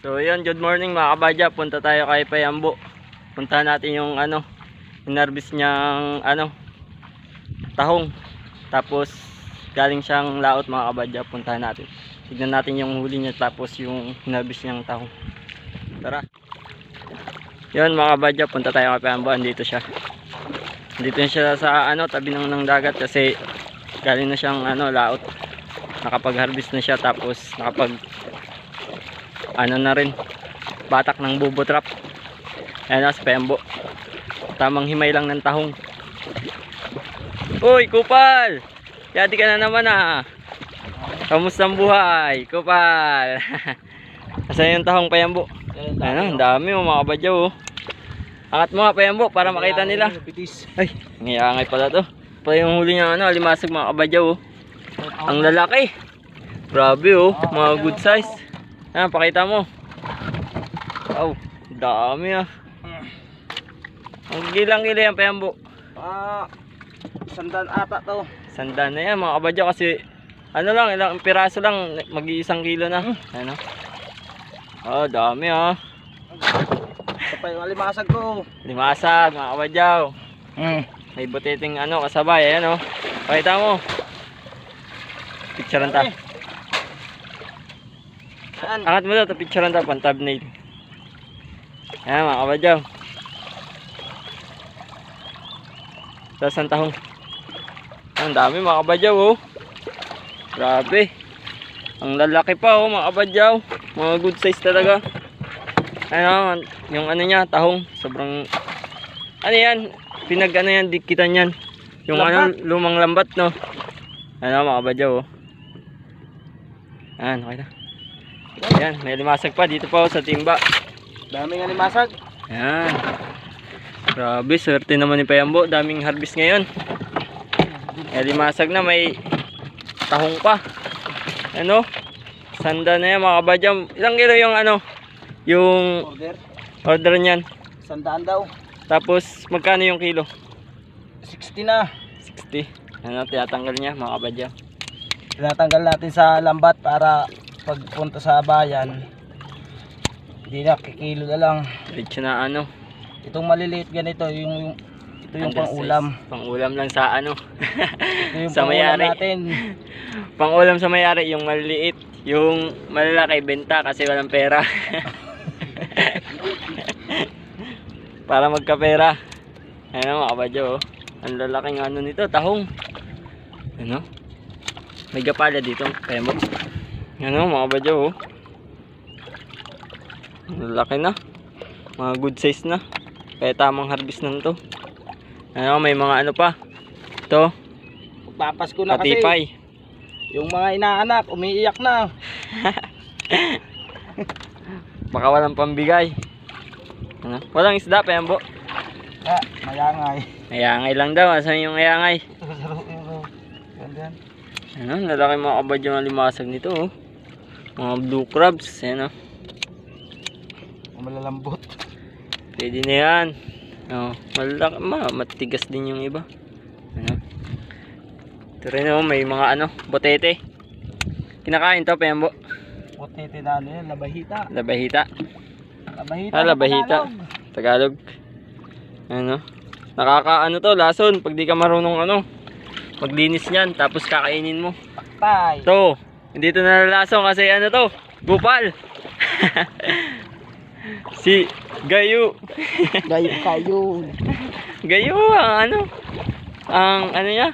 So yun, good morning mga kabadya. Punta tayo kay Payambo. Puntahan natin yung inarbis niyang tahong. Tapos galing siyang laot mga kabadya. Puntahan natin. Tignan natin yung huli niya tapos yung inarbis niyang tahong. Tara. Yun mga kabadya, punta tayo kay Payambo. Andito siya. Andito siya sa tabi ng dagat kasi galing na siyang laot. Nakapag-harvest na siya tapos na rin batak ng bubo trap. Ayan na si Payambo, tamang himay lang ng tahong. Uy kupal, yati ka na naman kamusta ang buhay kupal? Asan yung tahong Payambo? Ang dami mga kabadyaw angat mo nga Payambo para makita nila. Ay ngayangay pala to. Pa yung huli niya alimasag mga kabadyaw ang lalaki, grabe mga good size. Ayan, pakita mo. Oh, dami Ang gilang-gila yan, Payambo. Sandan ata to. Sandan na yan, mga kabadya, kasi ilang piraso lang, mag-1 kilo na. Ano? Oh, dami Ito pa yung alimasag ko. Limasag, mga kabadyaw. May butiting kasabay, ayan Pakita mo. Picturean ta. Angat mo daw, picturean ta, pan-thumbnail. Ayan mga kabadyaw. Tapos ang tahong. Ang dami mga kabadyaw Grabe. Ang lalaki pa mga kabadyaw. Mga good size talaga. Ayan yung niya, tahong. Sobrang yan, yan, dikitan yan. Yung lumang lambat Ayan mga kabadyaw Ayan, okay na. Ayan, may limasag pa dito pa sa timba. Daming alimasag. Ayan. Grabe, swerte naman ni Payambo. Daming harvest ngayon. May limasag na, may tahong pa. Sanda na yan mga kabadyaw. Ilang kilo yung yung order niyan? Sandaan daw. Tapos magkano yung kilo? 60 na. 60. Tinatanggal niya mga kabadyaw. Tinatanggal natin sa lambat para pagpunta sa bayan hindi na kikilo na lang. Diretso na Itong maliliit ganito ito yung pang-ulam. Pang-ulam lang sa Ito yung sa mayari natin. Pang-ulam sa mayari yung maliliit, yung malalaki benta kasi walang pera. Para magkapera. Ayan mga kabadyaw ang lalaking nito, tahong. May gapala dito kaya mo. Mga kabadyaw laki na, mga good size na, kaya tamang harvest na to. May mga pa ito, papasko na katipay. Kasi yung mga inaanak umiiyak na. Baka walang pambigay. Walang isda Payambo? Mayangay lang daw. Asan yung mayangay? Lalaki mga kabadyaw ang limasag nito mga blue crabs. Malalambot. Pwede na yan. Malaki, matigas din yung iba. Ito rin may mga botete. Kinakain to Payambo? Botete na yan, labahita. Labahita. Labahita. Tagalog. Nakaka to, lason pag di ka marunong maglinis niyan tapos kakainin mo. Paktay. To, hindi to nalalason kasi to, gupal. Si Gayo. Gayo. Gayo ang niya,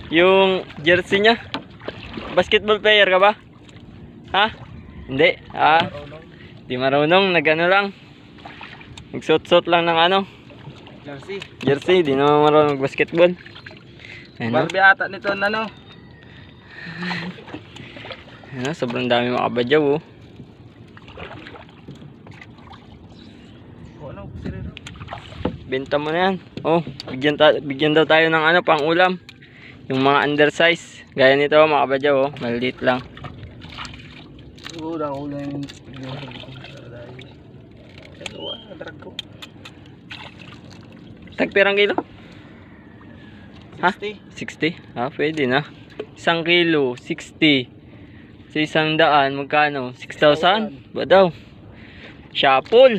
yung jersey niya. Basketball player ka ba? Hindi. Di marunong, lang. Nagsuot-suot lang ng jersey, di naman marunong mag-basketball. Barbie ata nito sobrang dami mga kabadyaw benta mo na yan. Bigyan daw tayo ng pang-ulam. Yung mga undersize gaya nito mga kabadyaw maliit lang. Tagperang kilo? 60. 60? Pwede na. 1 kilo, 60. Sa 100, magkano? 6,000? Ba daw? Shapol.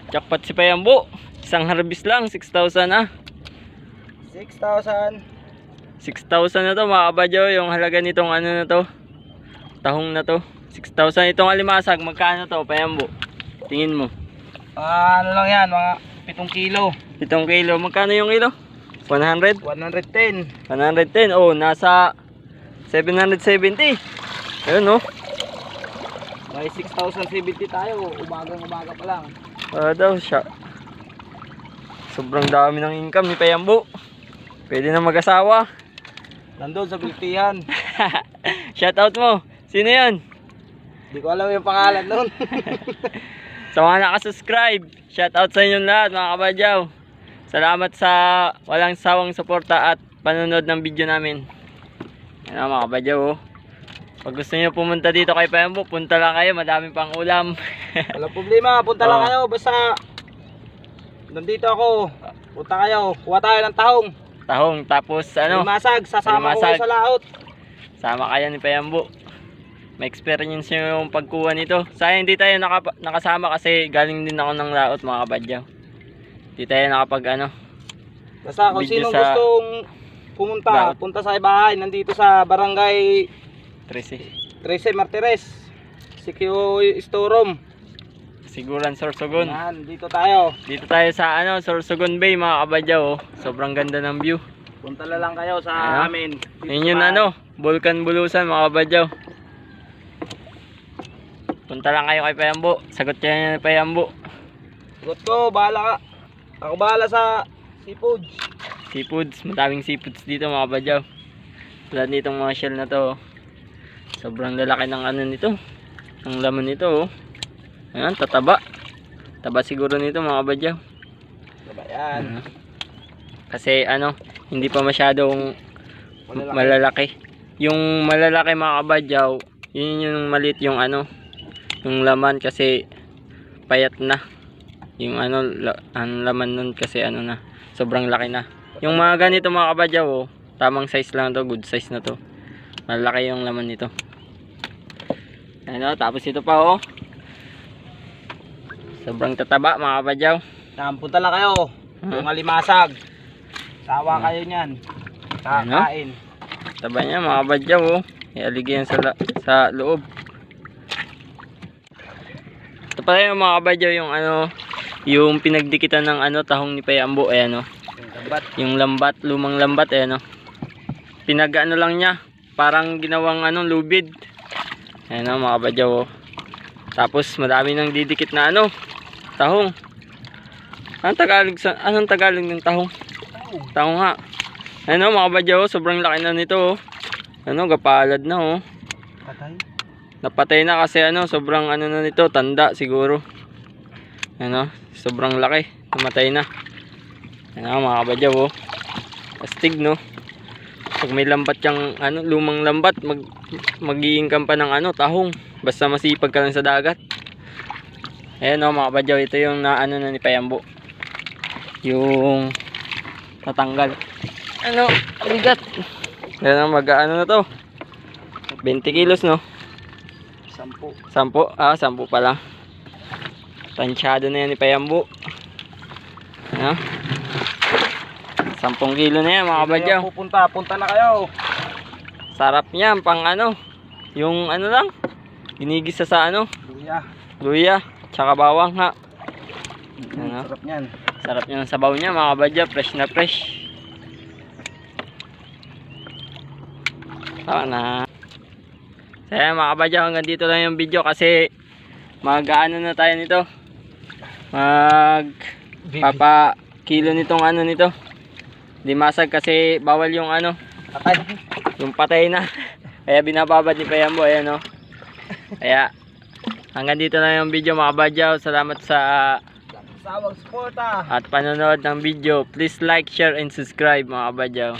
Jackpot si Payambo. Isang harvest lang, 6,000 ah. 6,000. 6,000 na to mga kabadyaw, yung halaga nitong ano na to, tahong na to. 6,000 itong alimasag, magkano to Payambo? Tingin mo. Ano lang yan, mga 7 kilo. 7 kilo, magkano yung kilo? 100? 110. 110, oh, nasa 770. Ayun oh. May 6,070 tayo, umagang-umaga pa lang. Daw siya. Sobrang dami ng income ni Payambo. Pwede na mag-asawa. Nandun sa Biltihan. Shoutout mo. Sino yan? Hindi ko alam yung pangalan nun. Sa mga nakasubscribe, shoutout sa inyong lahat mga kabadyaw. Salamat sa walang sawang suporta at panonood ng video namin. Yan mga kabadyaw oh. Pag gusto niyo pumunta dito kay Payambo, punta lang kayo, madami pang ulam. Walang problema, punta lang kayo. Basta nandito ako. Punta kayo, kuha tayo ng tahong. Tahong, tapos ano? Limasag, sasama ko Limasag. kayo sa laot. Sama kaya ni Payambo. May experience yung pagkuha nito. Sayang hindi tayo nakasama kasi galing din ako ng laot mga kabadyaw. Hindi tayo nakapag ano. Basta kung Video sinong sa gustong pumunta, laot. punta sa bahay. Nandito sa barangay 13. 13 Martires, Sikyo Storeroom. Siguran Sorsogon. Yan, dito tayo. Dito tayo sa ano, Sorsogon Bay mga kabadyaw. Oh. Sobrang ganda ng view. Punta na lang kayo sa Ano? amin. Yun yung ano, Vulcan Bulusan mga kabadyaw. Punta lang kayo kay Payambo. Sagot niya ni Payambo. Sagot ko, bahala ka. Ako bahala sa seafoods. Seafoods, madaming seafoods dito mga kabadyaw. Tulad nitong mga shell na to. Sobrang lalaki ng ano nito. Ang laman nito oh. Ayan, tataba. Taba siguro nito mga kabadyaw. Diba yan? Kasi ano, hindi pa masyadong Malalaki. malalaki. Yung malalaki mga kabadyaw, yun yung maliit yung ano, yung laman kasi payat na. Yung ano, ang laman nun kasi ano na, sobrang laki na. Yung mga ganito mga kabadyaw oh, tamang size lang to, good size na to. Malaki yung laman nito. Ano, tapos ito pa oh. Sobrang tataba mga kabadyaw. Yan, punta lang kayo. Yung alimasag. Sawa kayo niyan. Kakain. Taba niya mga kabadyaw oh. Ialigyan sa loob. Ito pala yung mga kabadyaw yung ano, yung pinagdikitan ng ano, tahong ni Payambo. Ayan oh. Yung lambat. Yung lambat, lumang lambat ayan oh. Pinag-ano lang niya, parang ginawang ano, lubid. Ayan o mga kabadyaw oh. Tapos madami nang didikit na ano, tahong. Anong Tagalog ng tahong? Tahong nga. Ayan o mga kabadyaw oh, sobrang laki na nito oh. Ano, gapalad na oh. Patay. Napatay na kasi ano, sobrang ano na nito, tanda siguro. Ano, sobrang laki, namatay na. Ayan o mga kabadyaw oh. Astig no. Pag may lambat yung ano, lumang lambat, mag-i-income pa ng ano, tahong. Basta masipag ka lang sa dagat. Ayan o mga kabadyaw, ito yung naano na ni Payambo. Yung tatanggal. Ano, bigat. Ayan o, mag-ano na to. 20 kilos no. 10. 10? 10 pa lang. Tansyado na yan ni Payambo. Ano? 10 kilo na yan mga kabadyaw. Punta na kayo. Sarap niyan pang ano, yung ano lang, ginigisa sa ano, luya, tsaka bawang ha. Ano? Sarap niyan. Sarap niyan ang sabaw niya mga kabadyaw, fresh na fresh. Tama na. Kaya mga kabadyaw, hanggang dito lang yung video kasi mag-ano na tayo nito. Papa kilo nitong ano nito. Limasag kasi bawal yung ano, Patay. yung patay na. Kaya binababad ni Payambo, ayan o. Kaya hanggang dito na yung video mga kabadyaw. Salamat sa Sawag suporta. at panonood ng video. Please like, share and subscribe mga kabadyaw.